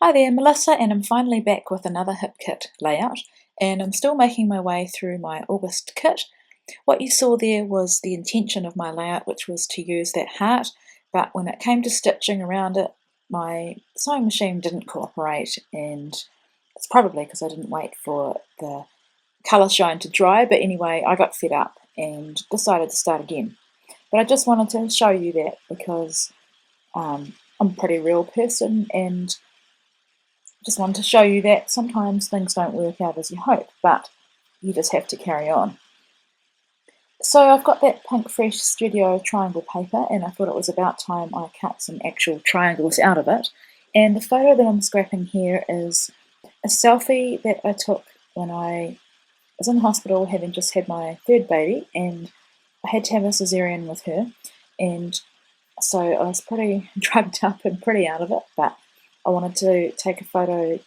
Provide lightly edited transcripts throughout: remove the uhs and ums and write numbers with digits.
Hi there, Melissa, and I'm finally back with another hip kit layout, and I'm still making my way through my August kit. What you saw there was the intention of my layout, which was to use that heart, but when it came to stitching around it, my sewing machine didn't cooperate, and it's probably because I didn't wait for the colour shine to dry, but anyway, I got fed up and decided to start again. But I just wanted to show you that because I'm a pretty real person, and just wanted to show you that sometimes things don't work out as you hope, but you just have to carry on. So I've got that Pink Fresh Studio triangle paper, and I thought it was about time I cut some actual triangles out of it. And the photo that I'm scrapping here is a selfie that I took when I was in the hospital having just had my third baby, and I had to have a cesarean with her, and so I was pretty drugged up and pretty out of it, but I wanted to take a photo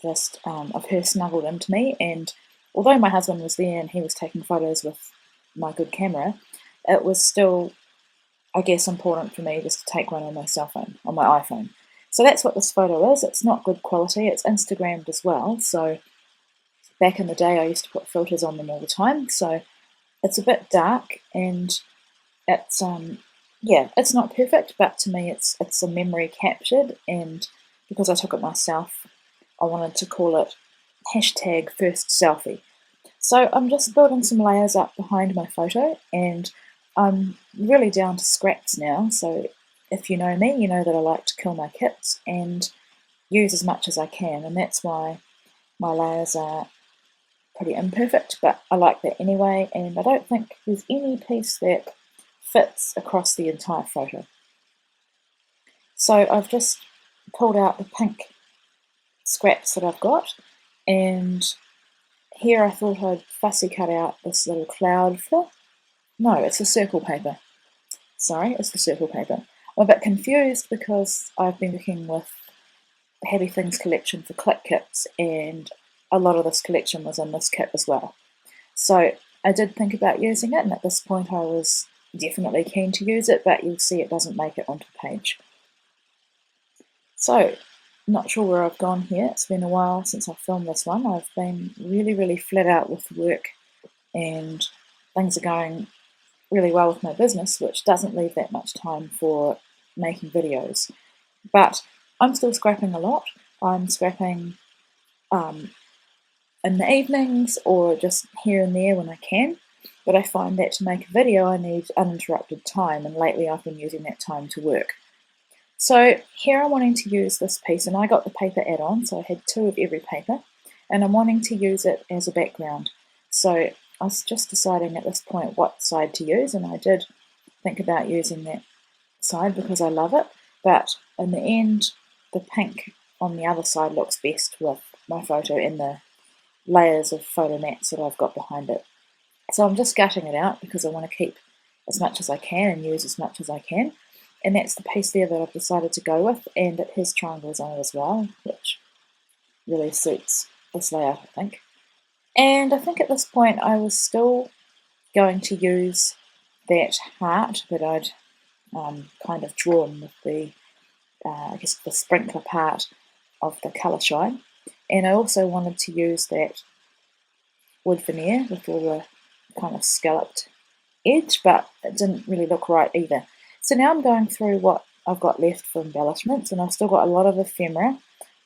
just of her snuggled into me, and although my husband was there and he was taking photos with my good camera, it was still, I guess, important for me just to take one on my cell phone, on my iPhone. So that's what this photo is. It's not good quality, it's Instagrammed as well, so back in the day I used to put filters on them all the time, so it's a bit dark, and it's yeah, it's not perfect, but to me it's a memory captured, and because I took it myself, I wanted to call it #first selfie. So I'm just building some layers up behind my photo, and I'm really down to scraps now, so if you know me, you know that I like to kill my kits and use as much as I can, and that's why my layers are pretty imperfect, but I like that anyway, and I don't think there's any piece that fits across the entire photo. So I've just pulled out the pink scraps that I've got, and here I thought I'd fussy cut out this little cloud for. No, it's the circle paper. Sorry, it's the circle paper. I'm a bit confused because I've been working with the Happy Things collection for clip kits, and a lot of this collection was in this kit as well. So I did think about using it, and at this point I was definitely keen to use it, but you'll see it doesn't make it onto the page. So, not sure where I've gone here. It's been a while since I filmed this one. I've been really flat out with work, and things are going really well with my business, which doesn't leave that much time for making videos. But I'm still scrapping a lot. I'm scrapping in the evenings or just here and there when I can, but I find that to make a video I need uninterrupted time, and lately I've been using that time to work. So here I'm wanting to use this piece, and I got the paper add-on, so I had 2 of every paper, and I'm wanting to use it as a background. So I was just deciding at this point what side to use, and I did think about using that side because I love it, but in the end the pink on the other side looks best with my photo in the layers of photo mats that I've got behind it. So I'm just gutting it out because I want to keep as much as I can and use as much as I can. And that's the piece there that I've decided to go with, and it has triangles on it as well, which really suits this layout, I think. And I think at this point I was still going to use that heart that I'd kind of drawn with the, I guess, the sprinkler part of the colour shine. And I also wanted to use that wood veneer with all the kind of scalloped edge, but it didn't really look right either. So now I'm going through what I've got left for embellishments, and I've still got a lot of ephemera.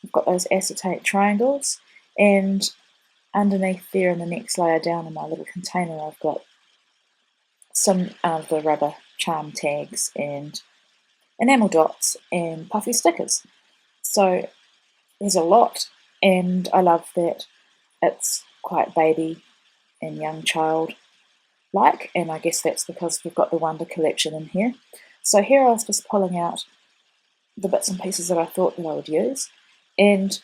I've got those acetate triangles, and underneath there in the next layer down in my little container I've got some of the rubber charm tags and enamel dots and puffy stickers. So there's a lot, and I love that it's quite baby and young child like, and I guess that's because we've got the Wonder collection in here. So here I was just pulling out the bits and pieces that I thought that I would use, and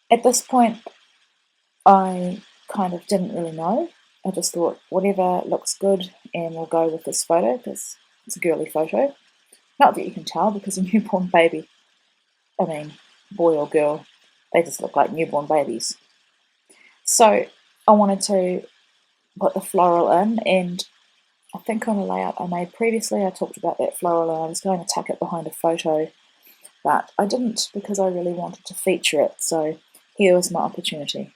at this point I kind of didn't really know. I just thought whatever looks good and we'll go with this photo because it's a girly photo. Not that you can tell because a newborn baby, I mean boy or girl, they just look like newborn babies. So I wanted to put the floral in, and I think on a layout I made previously I talked about that floral, and I was going to tuck it behind a photo but I didn't because I really wanted to feature it, so here was my opportunity.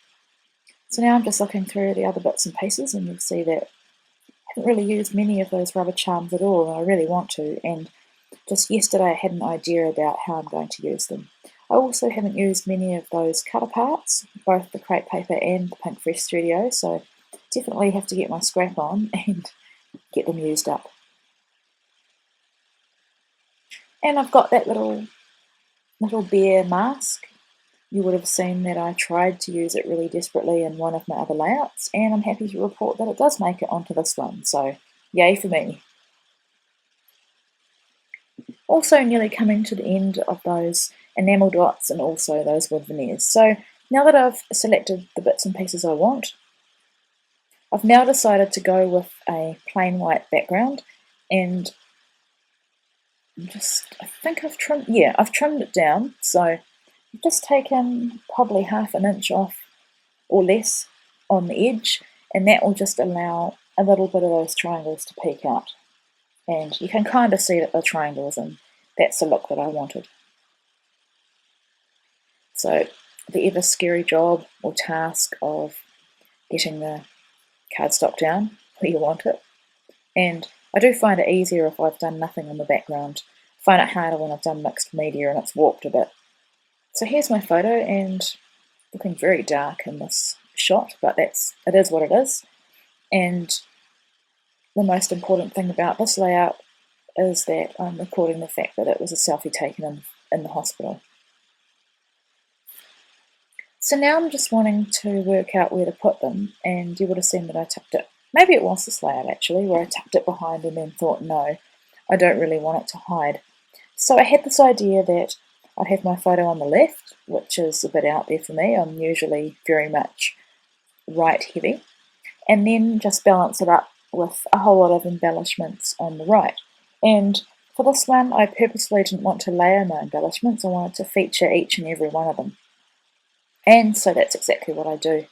So now I'm just looking through the other bits and pieces, and you'll see that I haven't really used many of those rubber charms at all, and I really want to, and just yesterday I had an idea about how I'm going to use them. I also haven't used many of those cut aparts, both the crepe paper and the Pink Fresh Studio, so definitely have to get my scrap on and get them used up. And I've got that little bear mask. You would have seen that I tried to use it really desperately in one of my other layouts, and I'm happy to report that it does make it onto this one, so yay for me. Also nearly coming to the end of those enamel dots and also those wood veneers. So now that I've selected the bits and pieces I want, I've now decided to go with a plain white background, and I think I've trimmed it down, so I've just taken probably half an inch off or less on the edge, and that will just allow a little bit of those triangles to peek out. And you can kind of see that they're triangles, and that's the look that I wanted. So the ever scary job or task of getting the cardstock down where you want it. And I do find it easier if I've done nothing on the background. I find it harder when I've done mixed media and it's warped a bit. So here's my photo, and looking very dark in this shot, but it is what it is. And the most important thing about this layout is that I'm recording the fact that it was a selfie taken in the hospital. So now I'm just wanting to work out where to put them, and you would have seen that I tucked it. Maybe it was this layout actually, where I tucked it behind and then thought, no, I don't really want it to hide. So I had this idea that I'd have my photo on the left, which is a bit out there for me. I'm usually very much right heavy, and then just balance it up with a whole lot of embellishments on the right. And for this one, I purposely didn't want to layer my embellishments. I wanted to feature each and every one of them. And so that's exactly what I do.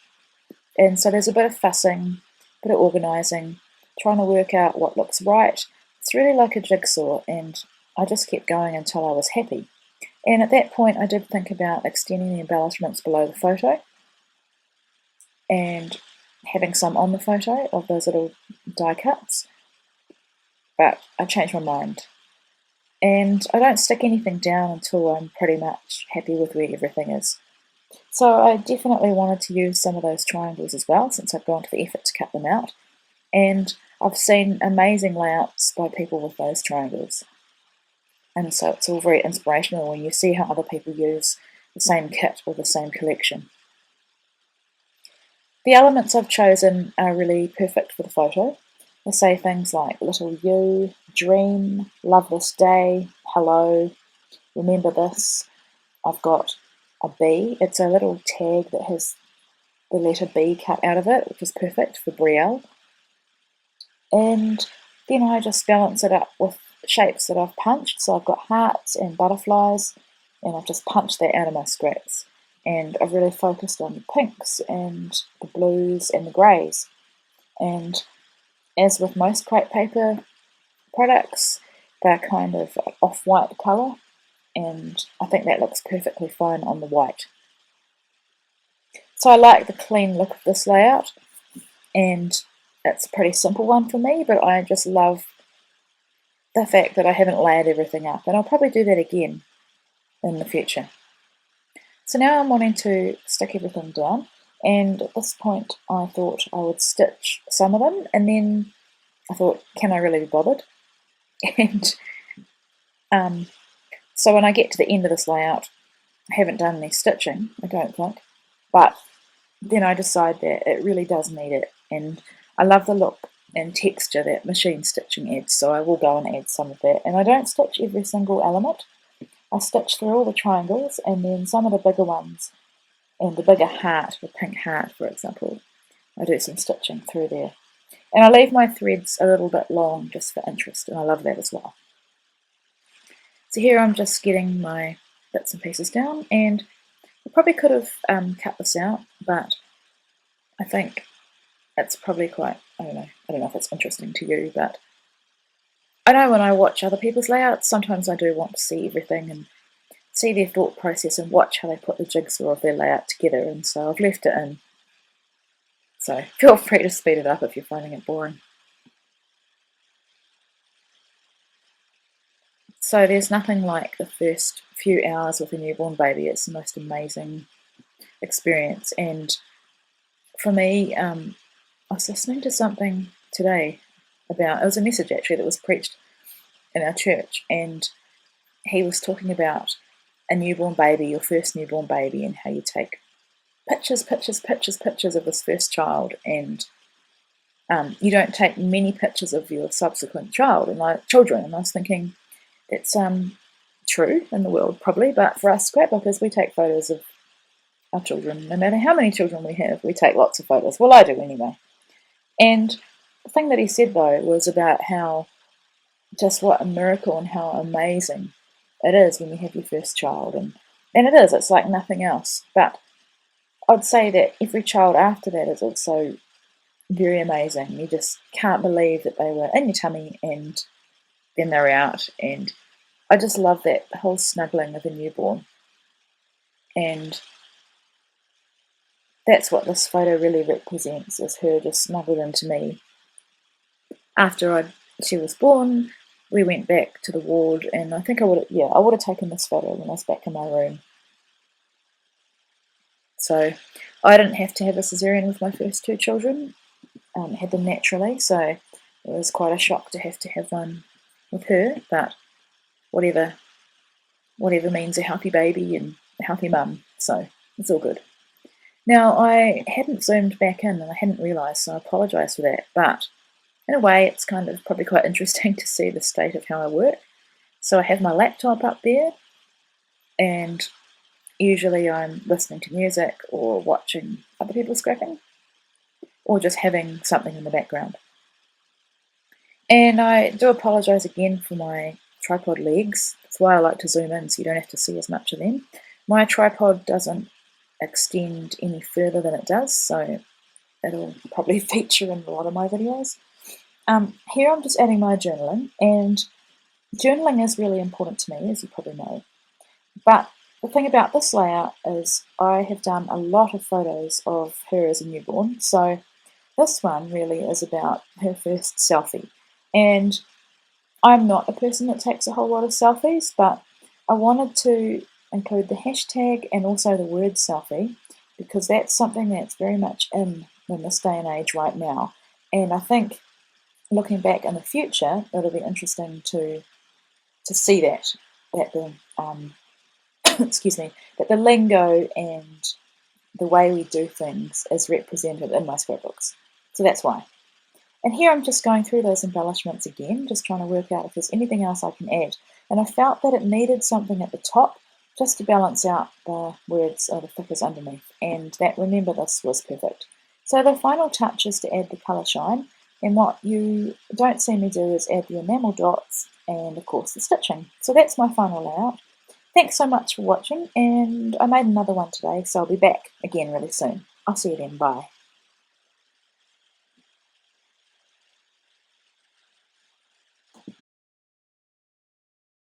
And so there's a bit of fussing, a bit of organising, trying to work out what looks right. It's really like a jigsaw, and I just kept going until I was happy. And at that point I did think about extending the embellishments below the photo and having some on the photo of those little die cuts, but I changed my mind. And I don't stick anything down until I'm pretty much happy with where everything is. So I definitely wanted to use some of those triangles as well, since I've gone to the effort to cut them out. And I've seen amazing layouts by people with those triangles. And so it's all very inspirational when you see how other people use the same kit or the same collection. The elements I've chosen are really perfect for the photo. They say things like little you, dream, love this day, hello, remember this. I've got a B. It's a little tag that has the letter B cut out of it, which is perfect for Brielle. And then I just balance it up with shapes that I've punched. So I've got hearts and butterflies, and I've just punched that out of my scraps. And I've really focused on the pinks and the blues and the greys. And as with most crepe paper products, they're kind of off-white colour, and I think that looks perfectly fine on the white. So I like the clean look of this layout, and it's a pretty simple one for me, but I just love the fact that I haven't layered everything up, and I'll probably do that again in the future. So now I'm wanting to stick everything down, and at this point I thought I would stitch some of them, and then I thought, can I really be bothered? And so when I get to the end of this layout, I haven't done any stitching, I don't think, but then I decide that it really does need it, and I love the look and texture that machine stitching adds, so I will go and add some of that. And I don't stitch every single element. I stitch through all the triangles, and then some of the bigger ones, and the bigger heart, the pink heart for example, I do some stitching through there. And I leave my threads a little bit long just for interest, and I love that as well. So here I'm just getting my bits and pieces down, and I probably could have cut this out, but I think it's probably quite, I don't know if it's interesting to you, but I know when I watch other people's layouts, sometimes I do want to see everything and see their thought process and watch how they put the jigsaw of their layout together, and so I've left it in. So feel free to speed it up if you're finding it boring. So there's nothing like the first few hours with a newborn baby. It's the most amazing experience. And for me, I was listening to something today about, it was a message actually that was preached in our church, and he was talking about a newborn baby, your first newborn baby, and how you take pictures of this first child, and you don't take many pictures of your subsequent children. And I was thinking, it's true in the world probably, but for us scrapbookers, we take photos of our children. No matter how many children we have, we take lots of photos. Well, I do anyway. And the thing that he said though was about how just what a miracle and how amazing it is when you have your first child, and it's like nothing else. But I'd say that every child after that is also very amazing. You just can't believe that they were in your tummy and then they're out, and I just love that whole snuggling of a newborn. And that's what this photo really represents, is her just snuggled into me. After she was born, we went back to the ward, and I think I would have taken this photo when I was back in my room. So I didn't have to have a cesarean with my first two children, had them naturally, so it was quite a shock to have one with her, but whatever means a healthy baby and a healthy mum, so it's all good. Now, I hadn't zoomed back in and I hadn't realised, so I apologise for that, but in a way it's kind of probably quite interesting to see the state of how I work. So I have my laptop up there, and usually I'm listening to music or watching other people scrapping, or just having something in the background. And I do apologise again for my tripod legs. That's why I like to zoom in, so you don't have to see as much of them. My tripod doesn't extend any further than it does, so it'll probably feature in a lot of my videos. Here I'm just adding my journaling, and journaling is really important to me, as you probably know. But the thing about this layout is I have done a lot of photos of her as a newborn, so this one really is about her first selfie. And I'm not a person that takes a whole lot of selfies, but I wanted to include the hashtag and also the word selfie, because that's something that's very much in this day and age right now. And I think looking back in the future, it'll be interesting to see that the excuse me, that the lingo and the way we do things is represented in my scrapbooks. So that's why. And here I'm just going through those embellishments again, just trying to work out if there's anything else I can add. And I felt that it needed something at the top just to balance out the words or the flickers underneath. And that Remember This was perfect. So the final touch is to add the colour shine. And what you don't see me do is add the enamel dots and, of course, the stitching. So that's my final layout. Thanks so much for watching, and I made another one today, so I'll be back again really soon. I'll see you then. Bye.